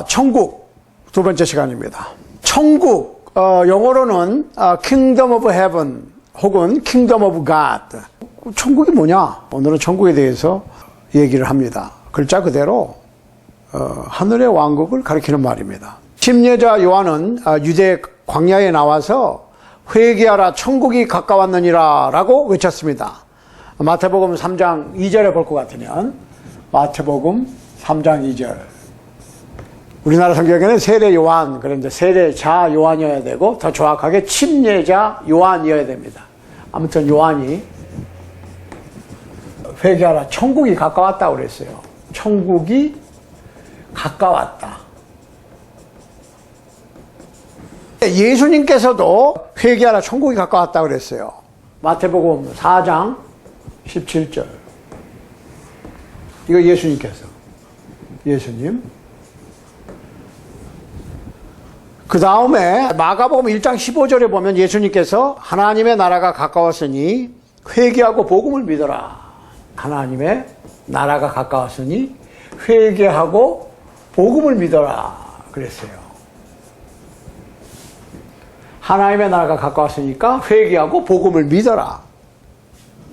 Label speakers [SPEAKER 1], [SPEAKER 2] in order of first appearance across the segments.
[SPEAKER 1] 천국 두 번째 시간입니다. 천국, 영어로는 Kingdom of Heaven 혹은 Kingdom of God. 천국이 뭐냐? 오늘은 천국에 대해서 얘기를 합니다. 글자 그대로 하늘의 왕국을 가리키는 말입니다. 침례자 요한은 유대 광야에 나와서 회개하라 천국이 가까웠느니라 라고 외쳤습니다. 마태복음 3장 2절에 볼 것 같으면 마태복음 3장 2절. 우리나라 성경에는 세례 요한, 그런데 세례자 요한이어야 되고 더 정확하게 침례자 요한이어야 됩니다. 아무튼 요한이 회개하라 천국이 가까웠다고 그랬어요. 천국이 가까웠다. 예수님께서도 회개하라 천국이 가까웠다고 그랬어요. 마태복음 4장 17절. 이거 예수님께서. 예수님. 그 다음에 마가복음 1장 15절에 보면 예수님께서 하나님의 나라가 가까웠으니 회개하고 복음을 믿어라. 하나님의 나라가 가까웠으니 회개하고 복음을 믿어라 그랬어요. 하나님의 나라가 가까웠으니까 회개하고 복음을 믿어라.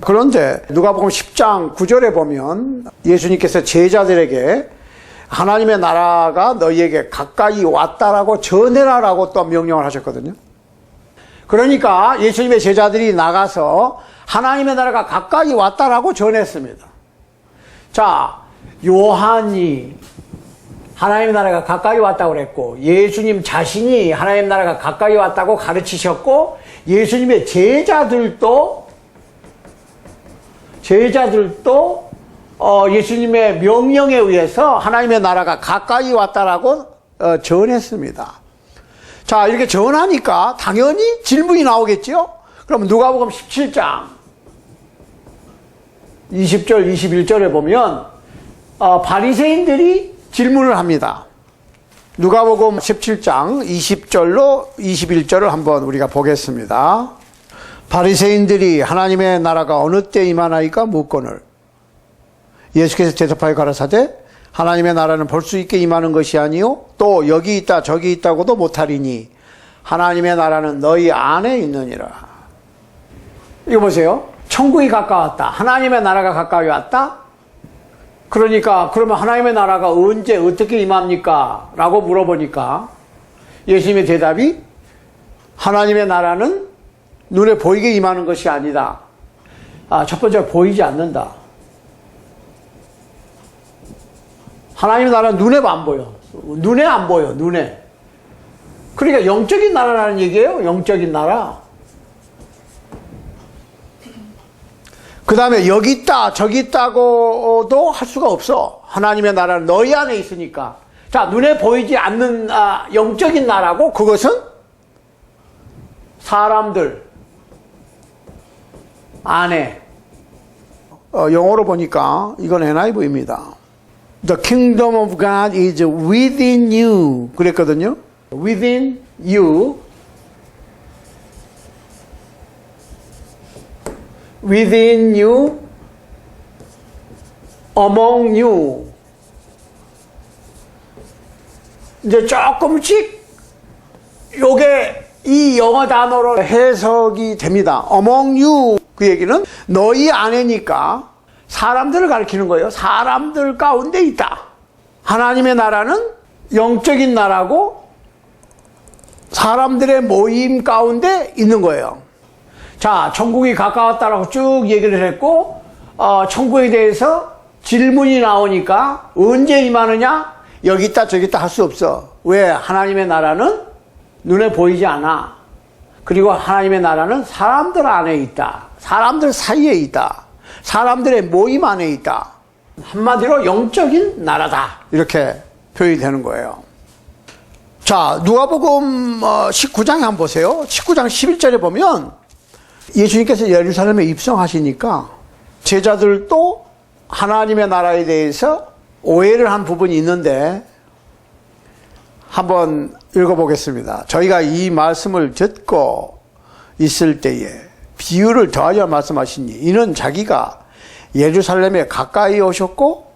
[SPEAKER 1] 그런데 누가복음 10장 9절에 보면 예수님께서 제자들에게 하나님의 나라가 너희에게 가까이 왔다라고 전해라라고 또 명령을 하셨거든요. 그러니까 예수님의 제자들이 나가서 하나님의 나라가 가까이 왔다라고 전했습니다. 자, 요한이 하나님의 나라가 가까이 왔다고 그랬고, 예수님 자신이 하나님의 나라가 가까이 왔다고 가르치셨고, 예수님의 제자들도 예수님의 명령에 의해서 하나님의 나라가 가까이 왔다라고 전했습니다. 자, 이렇게 전하니까 당연히 질문이 나오겠죠? 그럼 누가복음 17장 20절, 21절에 보면 바리새인들이 질문을 합니다. 누가복음 17장 20절로 21절을 한번 우리가 보겠습니다. 바리새인들이 하나님의 나라가 어느 때 임하나이까 묻거늘 예수께서 대답하여 가라사대 하나님의 나라는 볼 수 있게 임하는 것이 아니요 또 여기 있다 저기 있다고도 못하리니 하나님의 나라는 너희 안에 있느니라. 이거 보세요. 천국이 가까웠다. 하나님의 나라가 가까이 왔다. 그러니까 그러면 하나님의 나라가 언제 어떻게 임합니까? 라고 물어보니까 예수님의 대답이 하나님의 나라는 눈에 보이게 임하는 것이 아니다. 첫 번째로 보이지 않는다. 하나님의 나라는 눈에 안 보여. 눈에 안 보여. 눈에. 그러니까 영적인 나라라는 얘기예요. 영적인 나라. 그 다음에 여기 있다 저기 있다고도 할 수가 없어. 하나님의 나라는 너희 안에 있으니까. 자, 눈에 보이지 않는 영적인 나라고 그것은 사람들 안에. 영어로 보니까 이건 NIV입니다. The kingdom of God is within you 그랬거든요. Within you. Within you, among you. 이제 조금씩 요게 이 영어 단어로 해석이 됩니다. among you 그 얘기는 너희 안에니까 사람들을 가리키는 거예요. 사람들 가운데 있다. 하나님의 나라는 영적인 나라고 사람들의 모임 가운데 있는 거예요. 자, 천국이 가까웠다라고 쭉 얘기를 했고, 천국에 대해서 질문이 나오니까 언제 임하느냐? 여기 있다 저기 있다 할 수 없어. 왜? 하나님의 나라는 눈에 보이지 않아. 그리고 하나님의 나라는 사람들 안에 있다. 사람들 사이에 있다. 사람들의 모임 안에 있다. 한마디로 영적인 나라다. 이렇게 표현이 되는 거예요. 자, 누가복음 19장에 한번 보세요. 19장 11절에 보면 예수님께서 예루살렘에 입성하시니까 제자들도 하나님의 나라에 대해서 오해를 한 부분이 있는데 한번 읽어보겠습니다. 저희가 이 말씀을 듣고 있을 때에 비유를 더하여 말씀하시니 이는 자기가 예루살렘에 가까이 오셨고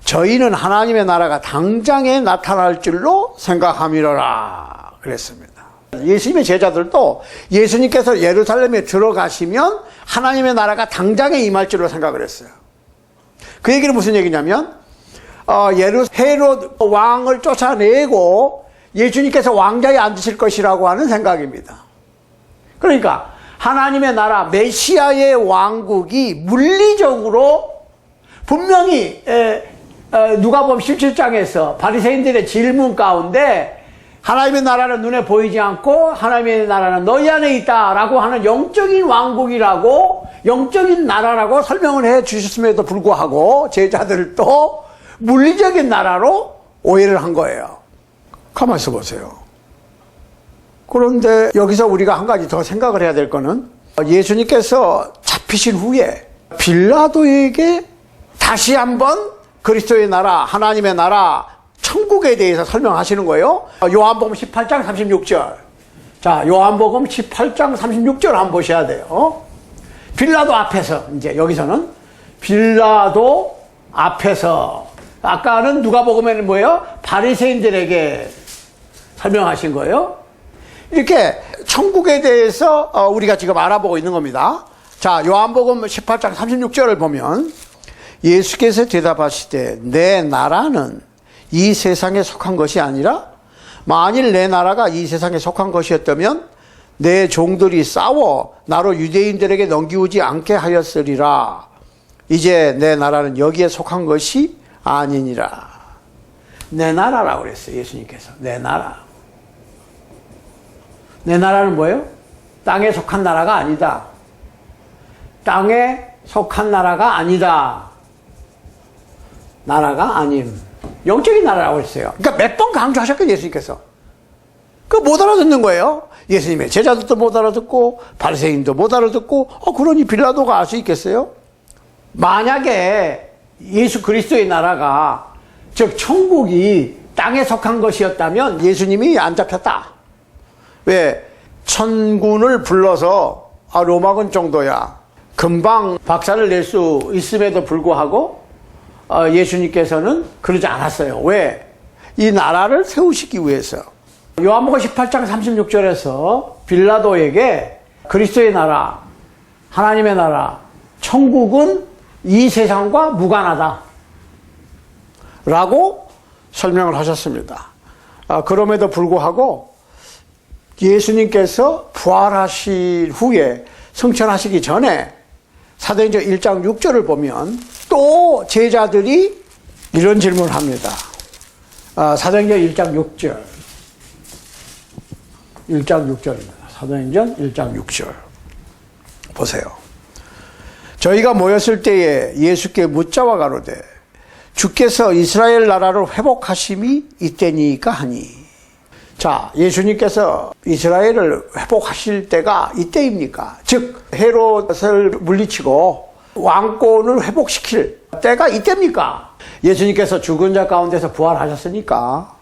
[SPEAKER 1] 저희는 하나님의 나라가 당장에 나타날 줄로 생각함이로라 그랬습니다. 예수님의 제자들도 예수님께서 예루살렘에 들어가시면 하나님의 나라가 당장에 임할 줄로 생각을 했어요. 그 얘기는 무슨 얘기냐면 헤롯 왕을 쫓아내고 예수님께서 왕자에 앉으실 것이라고 하는 생각입니다. 그러니까 하나님의 나라 메시아의 왕국이 물리적으로 분명히 누가복음 17장에서 바리새인들의 질문 가운데 하나님의 나라는 눈에 보이지 않고 하나님의 나라는 너희 안에 있다라고 하는 영적인 왕국이라고 영적인 나라라고 설명을 해 주셨음에도 불구하고 제자들도 물리적인 나라로 오해를 한 거예요. 가만히 있어 보세요. 그런데 여기서 우리가 한 가지 더 생각을 해야 될 거는 예수님께서 잡히신 후에 빌라도에게 다시 한번 그리스도의 나라, 하나님의 나라, 천국에 대해서 설명하시는 거예요. 요한복음 18장 36절. 자, 요한복음 18장 36절 한번 보셔야 돼요. 빌라도 앞에서, 이제 여기서는 빌라도 앞에서, 아까는 누가복음에는 뭐예요? 바리새인들에게 설명하신 거예요. 이렇게 천국에 대해서 우리가 지금 알아보고 있는 겁니다. 자, 요한복음 18장 36절을 보면 예수께서 대답하시되 내 나라는 이 세상에 속한 것이 아니라 만일 내 나라가 이 세상에 속한 것이었다면 내 종들이 싸워 나로 유대인들에게 넘기우지 않게 하였으리라. 이제 내 나라는 여기에 속한 것이 아니니라. 내 나라라고 그랬어요. 예수님께서. 내 나라. 내 나라는 뭐예요? 땅에 속한 나라가 아니다. 땅에 속한 나라가 아니다. 나라가 아님. 영적인 나라라고 했어요. 그러니까 몇 번 강조하셨거든요, 예수님께서. 그거 못 알아듣는 거예요. 예수님의 제자들도 못 알아듣고, 바리새인도 못 알아듣고, 그러니 빌라도가 알 수 있겠어요? 만약에 예수 그리스도의 나라가, 즉, 천국이 땅에 속한 것이었다면 예수님이 안 잡혔다. 왜? 천군을 불러서, 로마군 정도야. 금방 박살을 낼 수 있음에도 불구하고, 예수님께서는 그러지 않았어요. 왜? 이 나라를 세우시기 위해서. 요한복음 18장 36절에서 빌라도에게 그리스도의 나라, 하나님의 나라, 천국은 이 세상과 무관하다 라고 설명을 하셨습니다. 그럼에도 불구하고 예수님께서 부활하신 후에 승천하시기 전에 사도행전 1장 6절을 보면 또 제자들이 이런 질문을 합니다. 사도행전 1장 6절. 1장 6절입니다. 사도행전 1장 6절. 보세요. 저희가 모였을 때에 예수께 묻자와 가로되 주께서 이스라엘 나라를 회복하심이 이때니까 하니. 자, 예수님께서 이스라엘을 회복하실 때가 이때입니까? 즉 헤롯을 물리치고 왕권을 회복시킬 때가 이때입니까? 예수님께서 죽은 자 가운데서 부활하셨으니까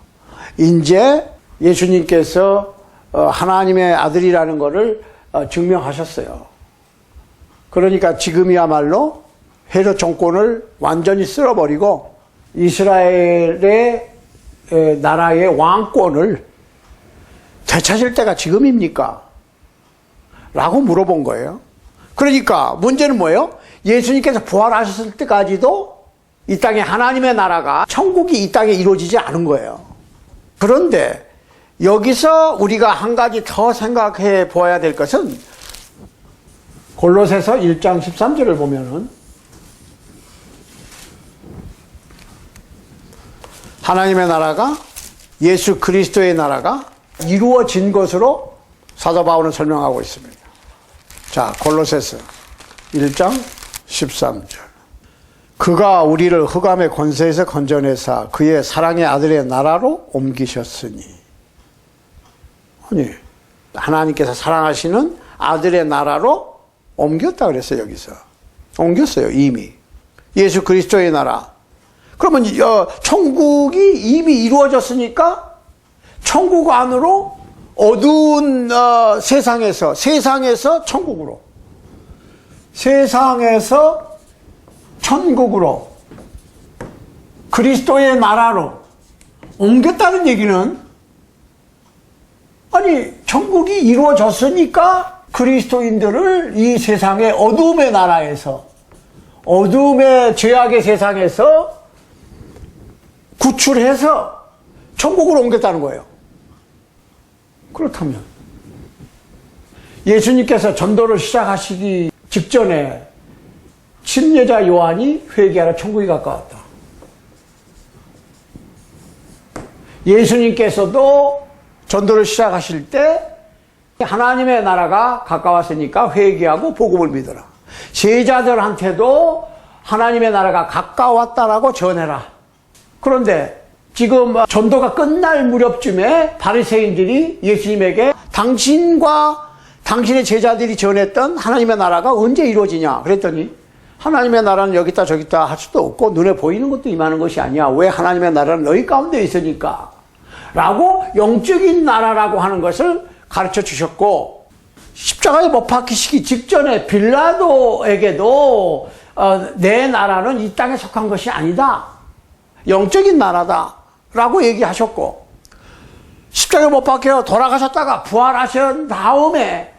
[SPEAKER 1] 이제 예수님께서 하나님의 아들이라는 것을 증명하셨어요. 그러니까 지금이야말로 헤롯 정권을 완전히 쓸어버리고 이스라엘의 나라의 왕권을 되찾을 때가 지금입니까? 라고 물어본 거예요. 그러니까 문제는 뭐예요? 예수님께서 부활하셨을 때까지도 이 땅에 하나님의 나라가, 천국이 이 땅에 이루어지지 않은 거예요. 그런데 여기서 우리가 한 가지 더 생각해 보아야 될 것은 골로새서 1장 13절을 보면은 하나님의 나라가, 예수 그리스도의 나라가 이루어진 것으로 사도 바울은 설명하고 있습니다. 자, 골로새서 1장 13절. 그가 우리를 흑암의 권세에서 건져내사 그의 사랑의 아들의 나라로 옮기셨으니. 아니, 하나님께서 사랑하시는 아들의 나라로 옮겼다 그랬어요. 여기서 옮겼어요. 이미 예수 그리스도의 나라. 그러면 천국이 이미 이루어졌으니까 천국 안으로 어두운 세상에서 천국으로, 세상에서 천국으로 그리스도의 나라로 옮겼다는 얘기는, 아니 천국이 이루어졌으니까 그리스도인들을 이 세상의 어두움의 나라에서, 어두움의 죄악의 세상에서 구출해서 천국으로 옮겼다는 거예요. 그렇다면 예수님께서 전도를 시작하시기 직전에 침례자 요한이 회개하라 천국이 가까웠다. 예수님께서도 전도를 시작하실 때 하나님의 나라가 가까웠으니까 회개하고 복음을 믿어라. 제자들한테도 하나님의 나라가 가까웠다라고 전해라. 그런데 지금 전도가 끝날 무렵쯤에 바리새인들이 예수님에게 당신과 당신의 제자들이 전했던 하나님의 나라가 언제 이루어지냐 그랬더니, 하나님의 나라는 여기 있다 저기 있다 할 수도 없고 눈에 보이는 것도 임하는 것이 아니야. 왜 하나님의 나라는 너희 가운데 있으니까 라고 영적인 나라라고 하는 것을 가르쳐 주셨고, 십자가에 못 박히시기 직전에 빌라도에게도 내 나라는 이 땅에 속한 것이 아니다, 영적인 나라다 라고 얘기하셨고, 십자가에 못 박혀 돌아가셨다가 부활하신 다음에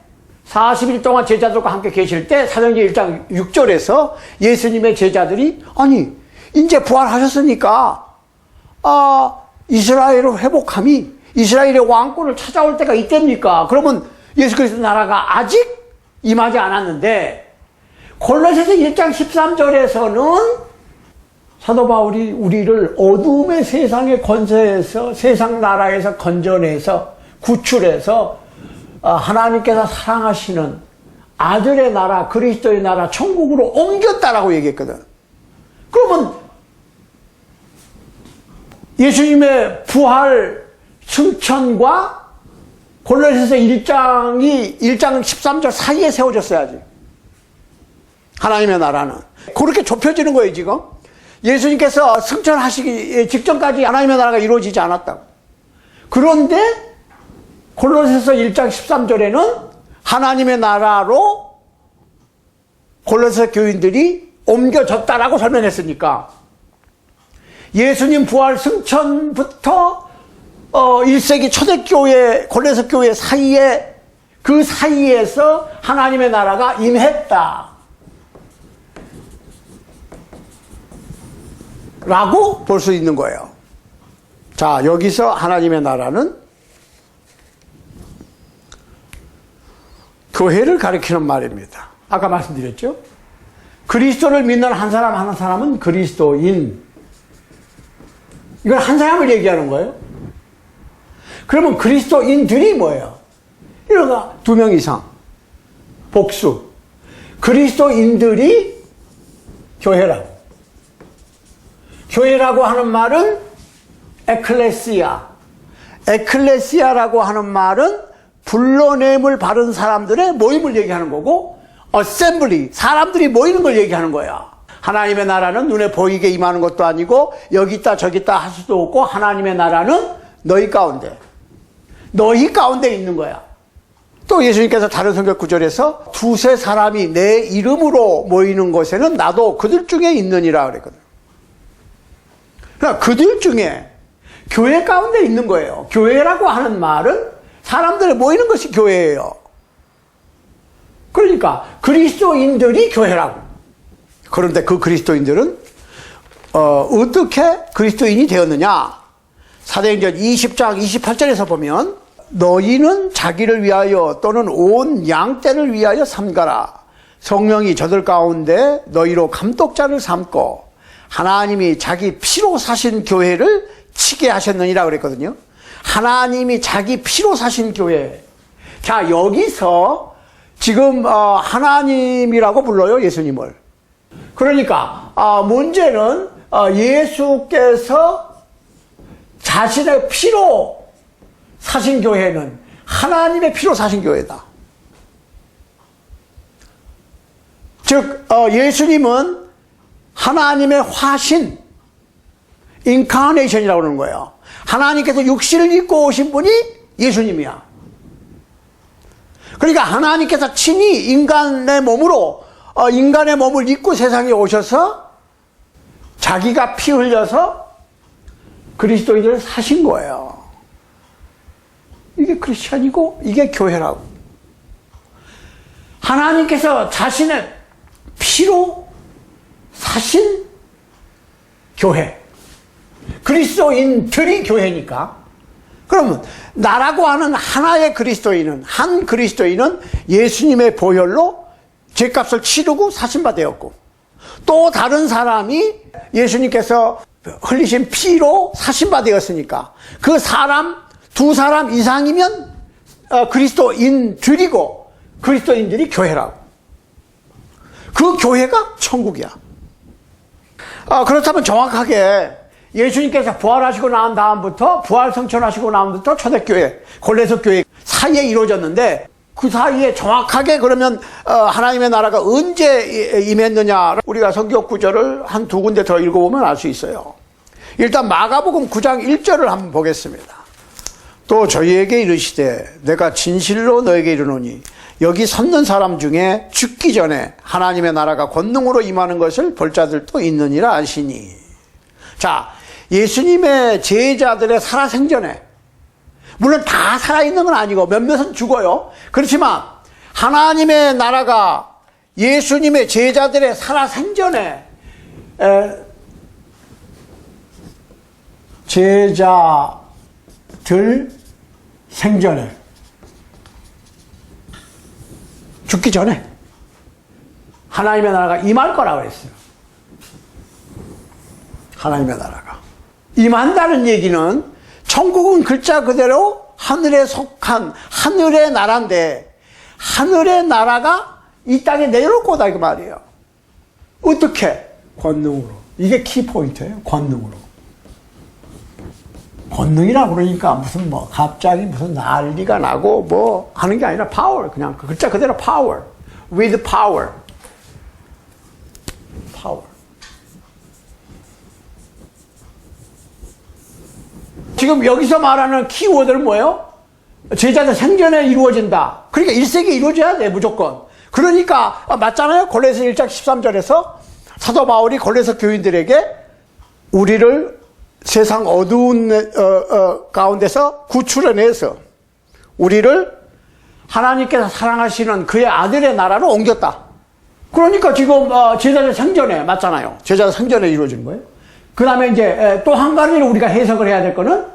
[SPEAKER 1] 40일 동안 제자들과 함께 계실 때 사도행전 1장 6절에서 예수님의 제자들이, 아니 이제 부활하셨으니까 이스라엘을 회복함이, 이스라엘의 왕권을 찾아올 때가 이때입니까? 그러면 예수 그리스도 나라가 아직 임하지 않았는데, 골로새서 1장 13절에서는 사도 바울이 우리를 어두움의 세상의 권세에서, 세상 나라에서 건져내서 구출해서 하나님께서 사랑하시는 아들의 나라, 그리스도의 나라, 천국으로 옮겼다라고 얘기했거든. 그러면 예수님의 부활 승천과 골로새서 1장 13절 사이에 세워졌어야지. 하나님의 나라는 그렇게 좁혀지는 거예요 지금. 예수님께서 승천하시기 직전까지 하나님의 나라가 이루어지지 않았다고. 그런데 골로새서 1장 13절에는 하나님의 나라로 골로새 교인들이 옮겨졌다라고 설명했으니까, 예수님 부활 승천부터 1세기 초대교회, 골로새 교회 사이에, 그 사이에서 하나님의 나라가 임했다 라고 볼 수 있는 거예요. 자, 여기서 하나님의 나라는 교회를 가리키는 말입니다. 아까 말씀드렸죠? 그리스도를 믿는 한 사람 한 사람은 그리스도인. 이건 한 사람을 얘기하는 거예요. 그러면 그리스도인들이 뭐예요? 이러가 2명 이상. 복수. 그리스도인들이 교회라고. 교회라고 하는 말은 에클레시아. 에클레시아라고 하는 말은 불러냄을 받은 사람들의 모임을 얘기하는 거고, 어셈블리, 사람들이 모이는 걸 얘기하는 거야. 하나님의 나라는 눈에 보이게 임하는 것도 아니고 여기 있다 저기 있다 할 수도 없고, 하나님의 나라는 너희 가운데 있는 거야. 또 예수님께서 다른 성경 구절에서 두세 사람이 내 이름으로 모이는 곳에는 나도 그들 중에 있느니라 그랬거든. 그러니까 그들 중에 교회 가운데 있는 거예요. 교회라고 하는 말은 사람들이 모이는 것이 교회예요. 그러니까 그리스도인들이 교회라고. 그런데 그 그리스도인들은 어떻게 그리스도인이 되었느냐? 사도행전 20장 28절에서 보면, 너희는 자기를 위하여 또는 온 양떼를 위하여 삼가라. 성령이 저들 가운데 너희로 감독자를 삼고 하나님이 자기 피로 사신 교회를 치게 하셨느니라 그랬거든요. 하나님이 자기 피로 사신 교회. 자, 여기서 지금 하나님이라고 불러요, 예수님을. 그러니까 문제는 예수께서 자신의 피로 사신 교회는 하나님의 피로 사신 교회다. 즉 예수님은 하나님의 화신, 인카네이션이라고 그러는 거예요. 하나님께서 육신을 입고 오신 분이 예수님이야. 그러니까 하나님께서 친히 인간의 몸을 입고 세상에 오셔서 자기가 피 흘려서 그리스도인들을 사신 거예요. 이게 크리스천이고 이게 교회라고. 하나님께서 자신의 피로 사신 교회. 그리스도인들이 교회니까. 그러면 나라고 하는 하나의 그리스도인은, 한 그리스도인은 예수님의 보혈로 죄값을 치르고 사신바 되었고, 또 다른 사람이 예수님께서 흘리신 피로 사신바 되었으니까 그 사람, 두 사람 이상이면 그리스도인들이고 그리스도인들이 교회라고. 그 교회가 천국이야. 그렇다면 정확하게 예수님께서 부활하시고 난 다음부터, 부활 성천하시고 나면부터 초대교회, 골레석 교회 사이에 이루어졌는데, 그 사이에 정확하게 그러면 하나님의 나라가 언제 임했느냐, 우리가 성경 구절을 한 두 군데 더 읽어보면 알 수 있어요. 일단 마가복음 9장 1절을 한번 보겠습니다. 또 저희에게 이르시되 내가 진실로 너에게 이르노니 여기 섰는 사람 중에 죽기 전에 하나님의 나라가 권능으로 임하는 것을 볼 자들도 있느니라 아시니. 자, 예수님의 제자들의 살아생전에, 물론 다 살아있는 건 아니고 몇몇은 죽어요. 그렇지만 하나님의 나라가 예수님의 제자들의 살아생전에, 제자들 생전에, 죽기 전에 하나님의 나라가 임할 거라고 했어요. 하나님의 나라가 임한다는 얘기는, 천국은 글자 그대로 하늘에 속한 하늘의 나라인데, 하늘의 나라가 이 땅에 내려올 거다 그 말이에요. 어떻게? 권능으로. 이게 키포인트예요. 권능으로. 권능이라고 그러니까 무슨 갑자기 무슨 난리가 나고 뭐 하는 게 아니라 파워. 그냥 그 글자 그대로 파워. with power. 파워. 지금 여기서 말하는 키워드는 뭐예요? 제자들 생전에 이루어진다. 그러니까 1세기에 이루어져야 돼, 무조건. 그러니까 맞잖아요. 골로새 1장 13절에서 사도 바울이 골로새 교인들에게 우리를 세상 어두운 가운데서 구출해내서 우리를 하나님께서 사랑하시는 그의 아들의 나라로 옮겼다. 그러니까 지금 제자들 생전에 맞잖아요. 제자들 생전에 이루어지는 거예요. 그 다음에 이제 또 한 가지를 우리가 해석을 해야 될 거는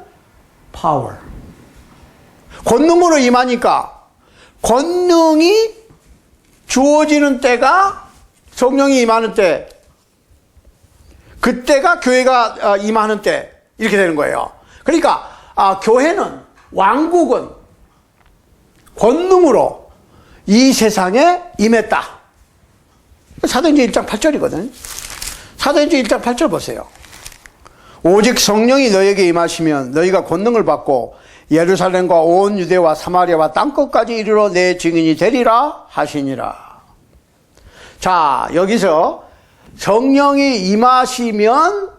[SPEAKER 1] 파워. 권능으로 임하니까 권능이 주어지는 때가 성령이 임하는 때, 그때가 교회가 임하는 때, 이렇게 되는 거예요. 그러니까 교회는, 왕국은 권능으로 이 세상에 임했다. 사도행전 1장 8절이거든요. 사도행전 1장 8절 보세요. 오직 성령이 너에게 임하시면 너희가 권능을 받고 예루살렘과 온 유대와 사마리아와 땅끝까지 이르러 내 증인이 되리라 하시니라. 자, 여기서 성령이 임하시면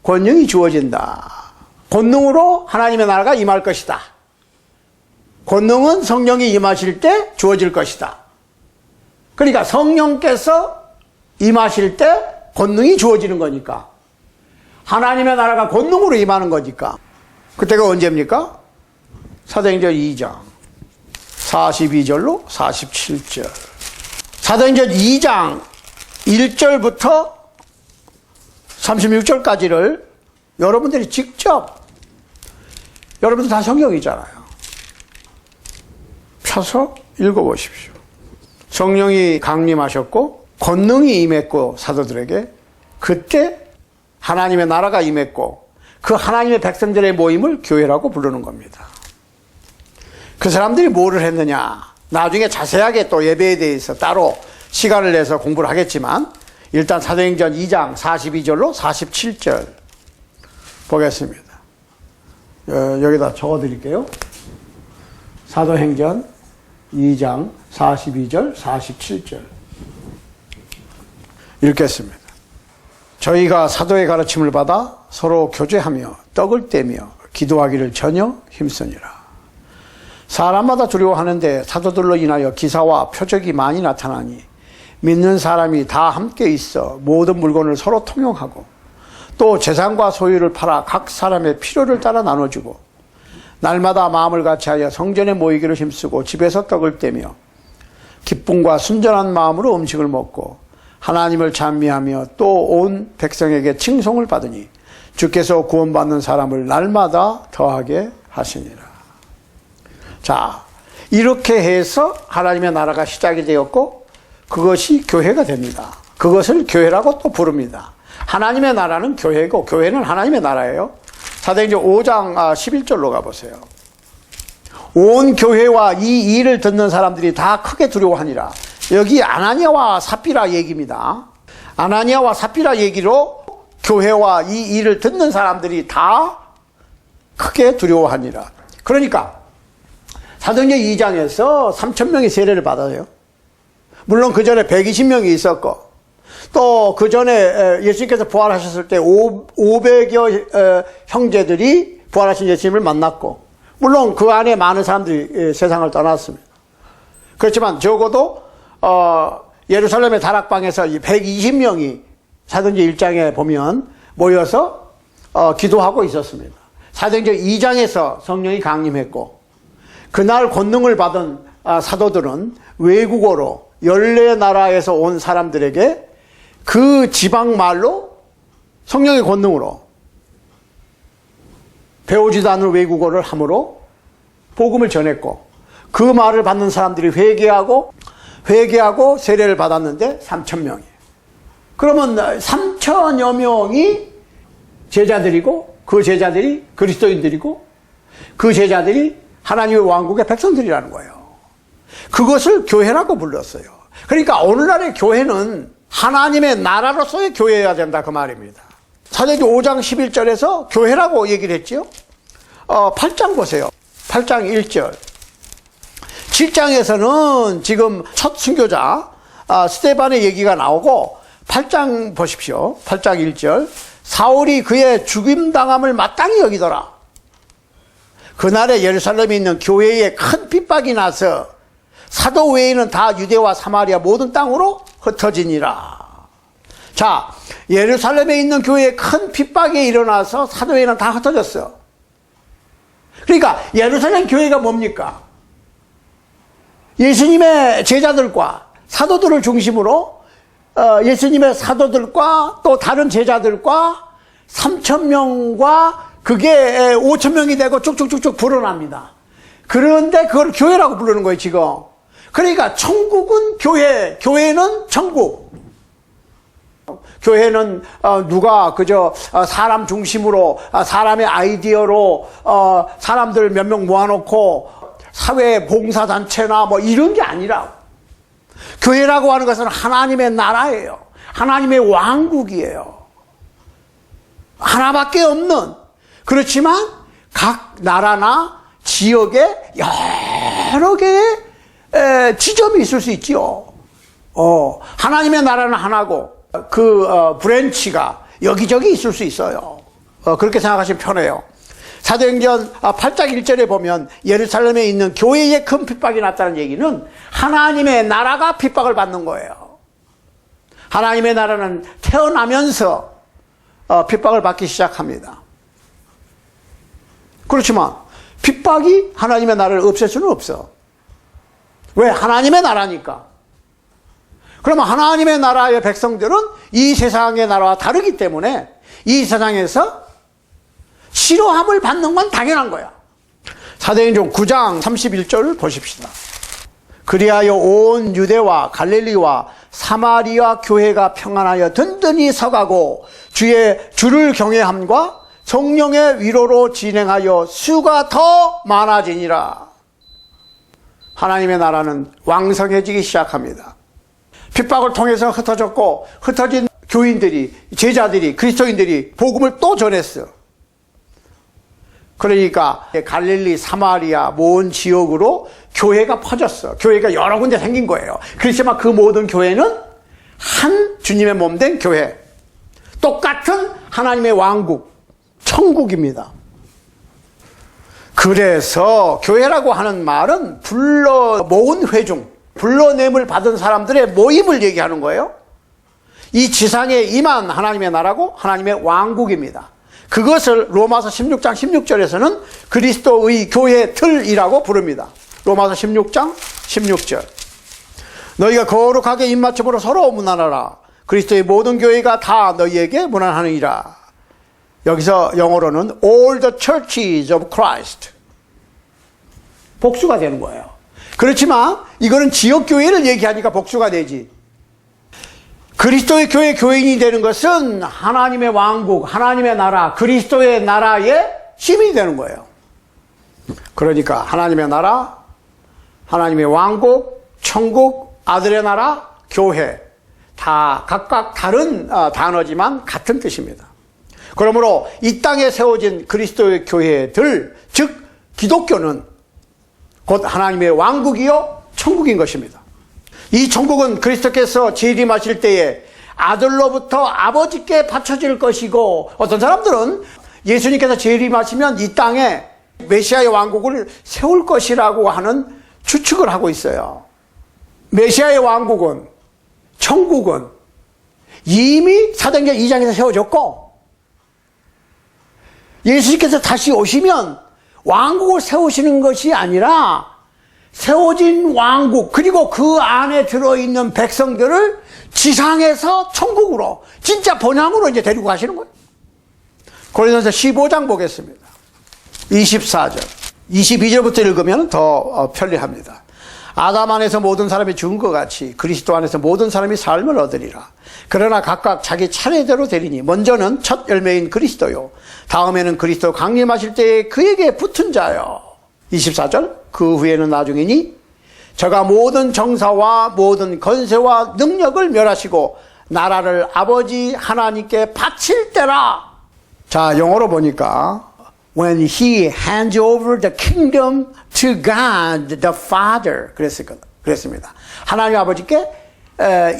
[SPEAKER 1] 권능이 주어진다. 권능으로 하나님의 나라가 임할 것이다. 권능은 성령이 임하실 때 주어질 것이다. 그러니까 성령께서 임하실 때 권능이 주어지는 거니까, 하나님의 나라가 권능으로 임하는 거니까, 그때가 언제입니까? 사도행전 2장 42절로 47절. 사도행전 2장 1절부터 36절까지를 여러분들이 직접, 여러분들 다 성경이잖아요, 펴서 읽어보십시오. 성령이 강림하셨고 권능이 임했고 사도들에게, 그때 하나님의 나라가 임했고 그 하나님의 백성들의 모임을 교회라고 부르는 겁니다. 그 사람들이 뭐를 했느냐, 나중에 자세하게 또 예배에 대해서 따로 시간을 내서 공부를 하겠지만, 일단 사도행전 2장 42절로 47절 보겠습니다. 여기다 적어드릴게요. 사도행전 2장 42절 47절 읽겠습니다. 저희가 사도의 가르침을 받아 서로 교제하며 떡을 떼며 기도하기를 전혀 힘쓰니라. 사람마다 두려워하는데 사도들로 인하여 기사와 표적이 많이 나타나니 믿는 사람이 다 함께 있어 모든 물건을 서로 통용하고 또 재산과 소유를 팔아 각 사람의 필요를 따라 나눠주고 날마다 마음을 같이하여 성전에 모이기를 힘쓰고 집에서 떡을 떼며 기쁨과 순전한 마음으로 음식을 먹고 하나님을 찬미하며 또 온 백성에게 칭송을 받으니 주께서 구원받는 사람을 날마다 더하게 하시니라. 자, 이렇게 해서 하나님의 나라가 시작이 되었고 그것이 교회가 됩니다. 그것을 교회라고 또 부릅니다. 하나님의 나라는 교회고 교회는 하나님의 나라예요. 사도행전 5장 11절로 가보세요. 온 교회와 이 일을 듣는 사람들이 다 크게 두려워하니라. 여기 아나니아와 삽비라 얘기입니다. 아나니아와 삽비라 얘기로 교회와 이 일을 듣는 사람들이 다 크게 두려워하니라. 그러니까 사도행전 2장에서 3,000명이 세례를 받아요. 물론 그 전에 120명이 있었고 또 그 전에 예수님께서 부활하셨을 때 500여 형제들이 부활하신 예수님을 만났고 물론 그 안에 많은 사람들이 세상을 떠났습니다. 그렇지만 적어도 예루살렘의 다락방에서 120명이 사도행전 1장에 보면 모여서 기도하고 있었습니다. 사도행전 2장에서 성령이 강림했고 그날 권능을 받은 사도들은 외국어로 14나라에서 온 사람들에게 그 지방말로 성령의 권능으로 배우지도 않은 외국어를 함으로 복음을 전했고 그 말을 받는 사람들이 회개하고 세례를 받았는데 3,000명이에요. 그러면 3,000여 명이 제자들이고 그 제자들이 그리스도인들이고 그 제자들이 하나님의 왕국의 백성들이라는 거예요. 그것을 교회라고 불렀어요. 그러니까 오늘날의 교회는 하나님의 나라로서의 교회여야 된다 그 말입니다. 사도행전 5장 11절에서 교회라고 얘기를 했죠. 8장 보세요. 8장 1절. 7장에서는 지금 첫 순교자 스데반의 얘기가 나오고 8장 보십시오. 8장 1절. 사울이 그의 죽임당함을 마땅히 여기더라. 그날에 예루살렘에 있는 교회에 큰 핍박이 나서 사도 외에는 다 유대와 사마리아 모든 땅으로 흩어지니라. 자, 예루살렘에 있는 교회에 큰 핍박이 일어나서 사도 외에는 다 흩어졌어. 그러니까 예루살렘 교회가 뭡니까? 예수님의 제자들과 사도들을 중심으로 예수님의 사도들과 또 다른 제자들과 3,000명과 그게 5,000명이 되고 쭉쭉쭉쭉 불어납니다. 그런데 그걸 교회라고 부르는 거예요, 지금. 그러니까 천국은 교회, 교회는 천국. 교회는 누가 그저 사람 중심으로 사람의 아이디어로 사람들 몇 명 모아놓고 사회 봉사단체나 뭐 이런 게 아니라 교회라고 하는 것은 하나님의 나라예요. 하나님의 왕국이에요. 하나밖에 없는, 그렇지만 각 나라나 지역에 여러 개의 지점이 있을 수 있지요. 하나님의 나라는 하나고 그 브랜치가 여기저기 있을 수 있어요. 그렇게 생각하시면 편해요. 사도행전 8장 1절에 보면 예루살렘에 있는 교회에 큰 핍박이 났다는 얘기는 하나님의 나라가 핍박을 받는 거예요. 하나님의 나라는 태어나면서 핍박을 받기 시작합니다. 그렇지만 핍박이 하나님의 나라를 없앨 수는 없어. 왜? 하나님의 나라니까. 그러면 하나님의 나라의 백성들은 이 세상의 나라와 다르기 때문에 이 세상에서 싫어함을 받는 건 당연한 거야. 사도행전 9장 31절을 보십시다. 그리하여 온 유대와 갈릴리와 사마리아 교회가 평안하여 든든히 서가고 주를 경외함과 성령의 위로로 진행하여 수가 더 많아지니라. 하나님의 나라는 왕성해지기 시작합니다. 핍박을 통해서 흩어졌고 흩어진 교인들이, 제자들이, 그리스도인들이 복음을 또 전했어. 그러니까 갈릴리, 사마리아 모든 지역으로 교회가 퍼졌어. 교회가 여러 군데 생긴 거예요. 그렇지만 그 모든 교회는 한 주님의 몸 된 교회, 똑같은 하나님의 왕국, 천국입니다. 그래서 교회라고 하는 말은 불러 모은 회중, 불러냄을 받은 사람들의 모임을 얘기하는 거예요. 이 지상에 임한 하나님의 나라고 하나님의 왕국입니다. 그것을 로마서 16장 16절에서는 그리스도의 교회 틀이라고 부릅니다. 로마서 16장 16절. 너희가 거룩하게 입맞춤으로 서로 문안하라. 그리스도의 모든 교회가 다 너희에게 문안하느니라. 여기서 영어로는 all the churches of Christ. 복수가 되는 거예요. 그렇지만 이거는 지역교회를 얘기하니까 복수가 되지. 그리스도의 교회 교인이 되는 것은 하나님의 왕국, 하나님의 나라, 그리스도의 나라의 시민이 되는 거예요. 그러니까 하나님의 나라, 하나님의 왕국, 천국, 아들의 나라, 교회 다 각각 다른 단어지만 같은 뜻입니다. 그러므로 이 땅에 세워진 그리스도의 교회들, 즉 기독교는 곧 하나님의 왕국이요 천국인 것입니다. 이 천국은 그리스도께서 재림하실 때에 아들로부터 아버지께 바쳐질 것이고, 어떤 사람들은 예수님께서 재림하시면 이 땅에 메시아의 왕국을 세울 것이라고 하는 추측을 하고 있어요. 메시아의 왕국은, 천국은 이미 사도행전 2장에서 세워졌고, 예수님께서 다시 오시면 왕국을 세우시는 것이 아니라 세워진 왕국, 그리고 그 안에 들어있는 백성들을 지상에서 천국으로, 진짜 본향으로 이제 데리고 가시는 거예요. 고린도서 15장 보겠습니다. 24절, 22절부터 읽으면 더 편리합니다. 아담 안에서 모든 사람이 죽은 것 같이 그리스도 안에서 모든 사람이 삶을 얻으리라. 그러나 각각 자기 차례대로 되리니 먼저는 첫 열매인 그리스도요, 다음에는 그리스도 강림하실 때에 그에게 붙은 자요. 24절, 그 후에는 나중이니 저가 모든 정사와 모든 권세와 능력을 멸하시고 나라를 아버지 하나님께 바칠 때라. 자, 영어로 보니까 when he hands over the kingdom to God the Father 그랬습니다. 하나님 아버지께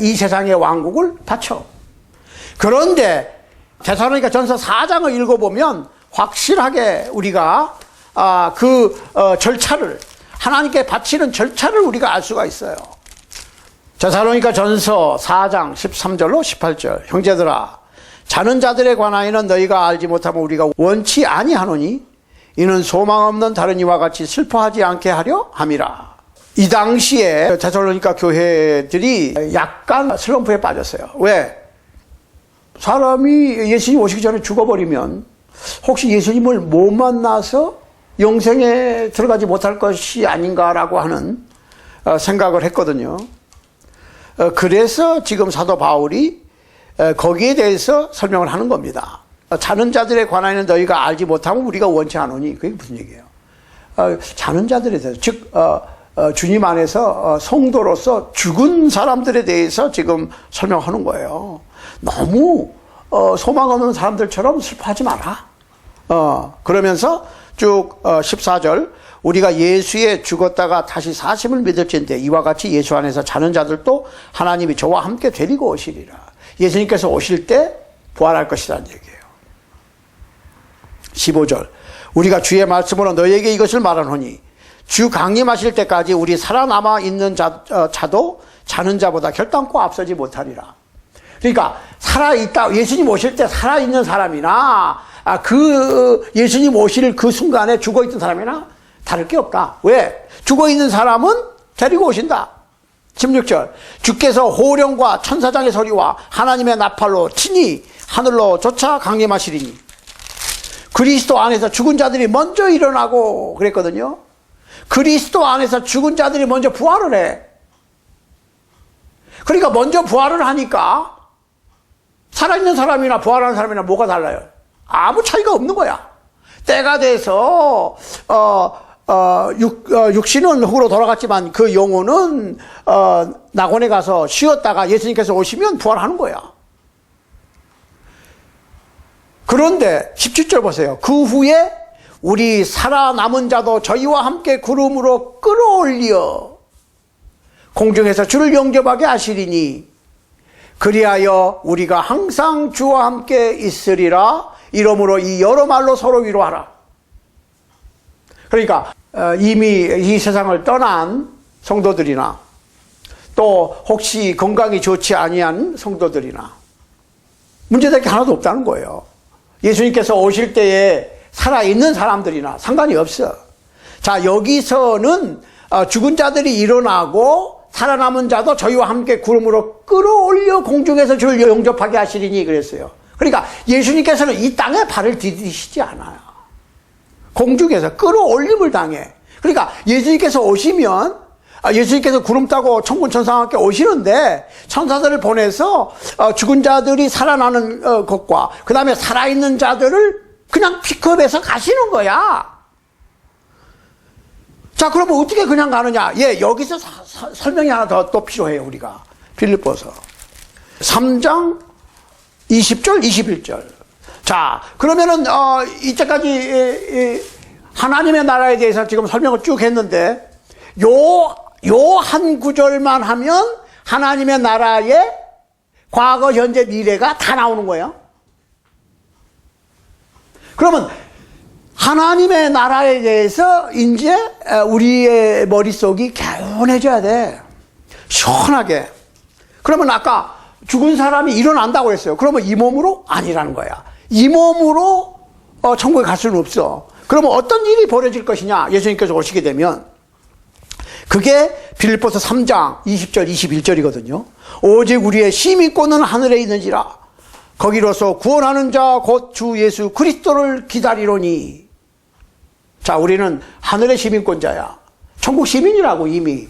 [SPEAKER 1] 이 세상의 왕국을 바쳐. 그런데 데살로니가 전서 4장을 읽어보면 확실하게 우리가 절차를, 하나님께 바치는 절차를 우리가 알 수가 있어요. 데살로니가 전서 4장 13절로 18절. 형제들아, 자는 자들에 관하여는 너희가 알지 못하면 우리가 원치 아니하노니 이는 소망 없는 다른 이와 같이 슬퍼하지 않게 하려 함이라. 이 당시에 데살로니가 교회들이 약간 슬럼프에 빠졌어요. 왜? 사람이 예수님 오시기 전에 죽어버리면 혹시 예수님을 못 만나서 영생에 들어가지 못할 것이 아닌가라고 하는 생각을 했거든요. 그래서 지금 사도 바울이 거기에 대해서 설명을 하는 겁니다. 자는 자들에 관하여는 너희가 알지 못하면 우리가 원치 않으니, 그게 무슨 얘기예요? 자는 자들에 대해서, 즉 주님 안에서 성도로서 죽은 사람들에 대해서 지금 설명하는 거예요. 너무 소망 없는 사람들처럼 슬퍼하지 마라. 그러면서 쭉 14절, 우리가 예수에 죽었다가 다시 사심을 믿을진데 이와 같이 예수 안에서 자는 자들도 하나님이 저와 함께 데리고 오시리라. 예수님께서 오실 때 부활할 것이라는 얘기예요. 15절, 우리가 주의 말씀으로 너희에게 이것을 말하노니 주 강림하실 때까지 우리 살아남아 있는 자도 자는 자보다 결단코 앞서지 못하리라. 그러니까 살아있다, 예수님 오실 때 살아있는 사람이나 그 예수님 오실 그 순간에 죽어있던 사람이나 다를 게 없다. 왜? 죽어있는 사람은 데리고 오신다. 16절, 주께서 호령과 천사장의 소리와 하나님의 나팔로 친히 하늘로 쫓아 강림하시리니 그리스도 안에서 죽은 자들이 먼저 일어나고 그랬거든요. 그리스도 안에서 죽은 자들이 먼저 부활을 해. 그러니까 먼저 부활을 하니까 살아있는 사람이나 부활하는 사람이나 뭐가 달라요? 아무 차이가 없는 거야. 때가 돼서 육신은 흙으로 돌아갔지만 그 영혼은 낙원에 가서 쉬었다가 예수님께서 오시면 부활하는 거야. 그런데 17절 보세요. 그 후에 우리 살아남은 자도 저희와 함께 구름으로 끌어올려 공중에서 주를 영접하게 하시리니 그리하여 우리가 항상 주와 함께 있으리라. 이러므로 이 여러 말로 서로 위로하라. 그러니까 이미 이 세상을 떠난 성도들이나 또 혹시 건강이 좋지 아니한 성도들이나 문제될 게 하나도 없다는 거예요. 예수님께서 오실 때에 살아있는 사람들이나 상관이 없어. 자, 여기서는 죽은 자들이 일어나고 살아남은 자도 저희와 함께 구름으로 끌어올려 공중에서 주를 영접하게 하시리니 그랬어요. 그러니까 예수님께서는 이 땅에 발을 디디시지 않아요. 공중에서 끌어올림을 당해. 그러니까 예수님께서 오시면 예수님께서 구름 타고 천군 천사와 함께 오시는데 천사들을 보내서 죽은 자들이 살아나는 것과 그 다음에 살아있는 자들을 그냥 픽업해서 가시는 거야. 자, 그러면 어떻게 그냥 가느냐? 예, 여기서 설명이 하나 더 또 필요해요, 우리가. 빌립보서 3장 20절, 21절. 자, 그러면은, 이때까지, 하나님의 나라에 대해서 지금 설명을 쭉 했는데, 요 한 구절만 하면 하나님의 나라의 과거, 현재, 미래가 다 나오는 거예요. 그러면, 하나님의 나라에 대해서 이제 우리의 머릿속이 개운해져야 돼. 시원하게. 그러면 아까 죽은 사람이 일어난다고 했어요. 그러면 이 몸으로? 아니라는 거야. 이 몸으로 천국에 갈 수는 없어. 그러면 어떤 일이 벌어질 것이냐? 예수님께서 오시게 되면 그게 빌립보서 3장 20절 21절이거든요. 오직 우리의 시민권은 하늘에 있는지라 거기로서 구원하는 자 곧 주 예수 그리스도를 기다리노니. 자, 우리는 하늘의 시민권자야. 천국 시민이라고 이미.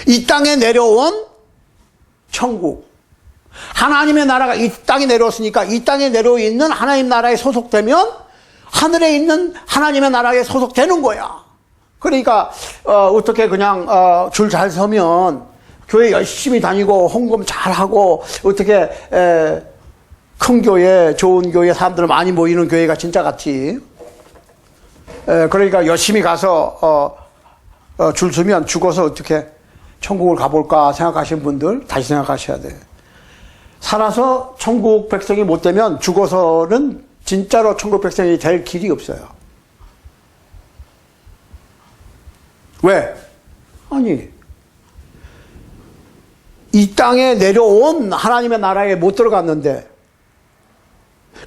[SPEAKER 1] 이 땅에 내려온 천국. 하나님의 나라가 이 땅에 내려왔으니까 이 땅에 내려 있는 하나님 나라에 소속되면 하늘에 있는 하나님의 나라에 소속되는 거야. 그러니까 어떻게 그냥 줄 잘 서면 교회 열심히 다니고 헌금 잘하고 어떻게 큰 교회, 좋은 교회, 사람들 많이 모이는 교회가 진짜 같지. 그러니까 열심히 가서 줄 서면 죽어서 어떻게 천국을 가볼까 생각하시는 분들 다시 생각하셔야 돼. 살아서 천국 백성이 못 되면 죽어서는 진짜로 천국 백성이 될 길이 없어요. 왜? 아니, 이 땅에 내려온 하나님의 나라에 못 들어갔는데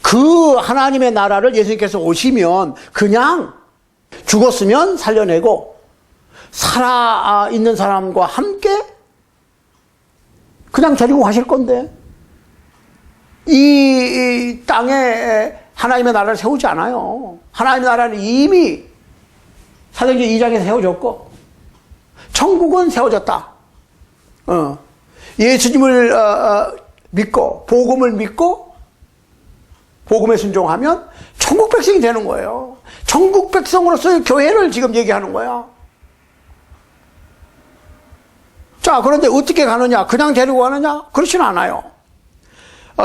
[SPEAKER 1] 그 하나님의 나라를 예수님께서 오시면 그냥 죽었으면 살려내고 살아있는 사람과 함께 그냥 데리고 가실 건데 이 땅에 하나님의 나라를 세우지 않아요. 하나님의 나라는 이미 사도행전 2장에서 세워졌고 천국은 세워졌다. 예수님을 믿고 복음을 믿고 복음에 순종하면 천국 백성이 되는 거예요. 천국 백성으로서의 교회를 지금 얘기하는 거야. 자, 그런데 어떻게 가느냐? 그냥 데리고 가느냐? 그렇지는 않아요.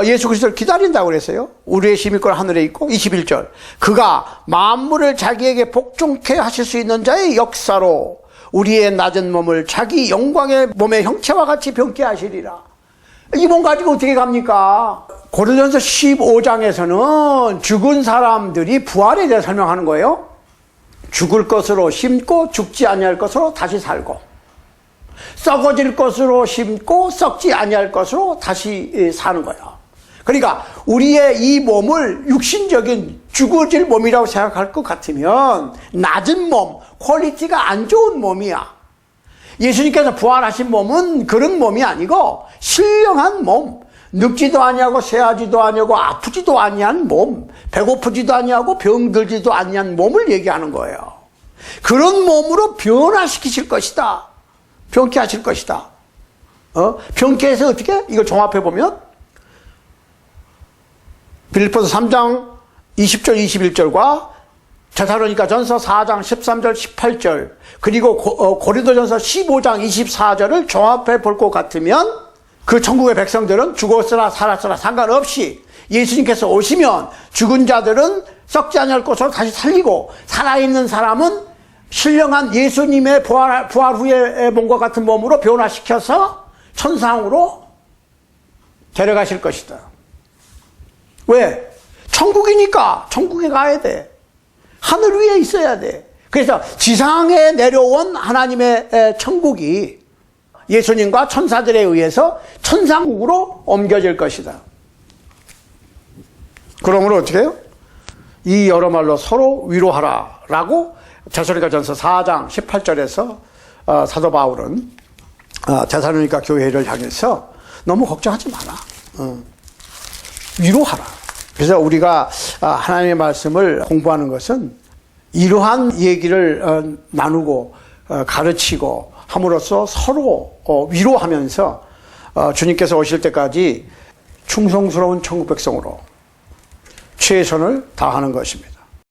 [SPEAKER 1] 예수 그리스도를 기다린다고 그랬어요. 우리의 시민권 하늘에 있고 21절. 그가 만물을 자기에게 복종케 하실 수 있는 자의 역사로 우리의 낮은 몸을 자기 영광의 몸의 형체와 같이 병케 하시리라. 이 몸 가지고 어떻게 갑니까? 고린도전서 15장에서는 죽은 사람들이 부활에 대해 설명하는 거예요. 죽을 것으로 심고 죽지 아니할 것으로 다시 살고 썩어질 것으로 심고 썩지 아니할 것으로 다시 사는 거예요. 그러니까 우리의 이 몸을 육신적인 죽어질 몸이라고 생각할 것 같으면 낮은 몸, 퀄리티가 안 좋은 몸이야. 예수님께서 부활하신 몸은 그런 몸이 아니고 신령한 몸, 늙지도 아니하고 쇠하지도 아니하고 아프지도 아니한 몸, 배고프지도 아니하고 병들지도 아니한 몸을 얘기하는 거예요. 그런 몸으로 변화시키실 것이다. 병케하실 것이다. 병케해서 어떻게? 이걸 종합해 보면 빌립보서 3장 20절 21절과 데살로니가전서 4장 13절 18절 그리고 고린도전서 15장 24절을 종합해 볼 것 같으면 그 천국의 백성들은 죽었으나 살았으나 상관없이 예수님께서 오시면 죽은 자들은 썩지 아니할 것으로 다시 살리고 살아있는 사람은 신령한 예수님의 부활 후의 몸과 같은 몸으로 변화시켜서 천상으로 데려가실 것이다. 왜? 천국이니까 천국에 가야 돼. 하늘 위에 있어야 돼. 그래서 지상에 내려온 하나님의 천국이 예수님과 천사들에 의해서 천상국으로 옮겨질 것이다. 그러므로 어떻게 해요? 이 여러 말로 서로 위로하라 라고 데살로니가전서 4장 18절에서 사도 바울은 데살로니가 교회를 향해서 너무 걱정하지 마라. 위로하라. 그래서 우리가 하나님의 말씀을 공부하는 것은 이러한 얘기를 나누고 가르치고 함으로써 서로 위로하면서 주님께서 오실 때까지 충성스러운 천국 백성으로 최선을 다하는 것입니다.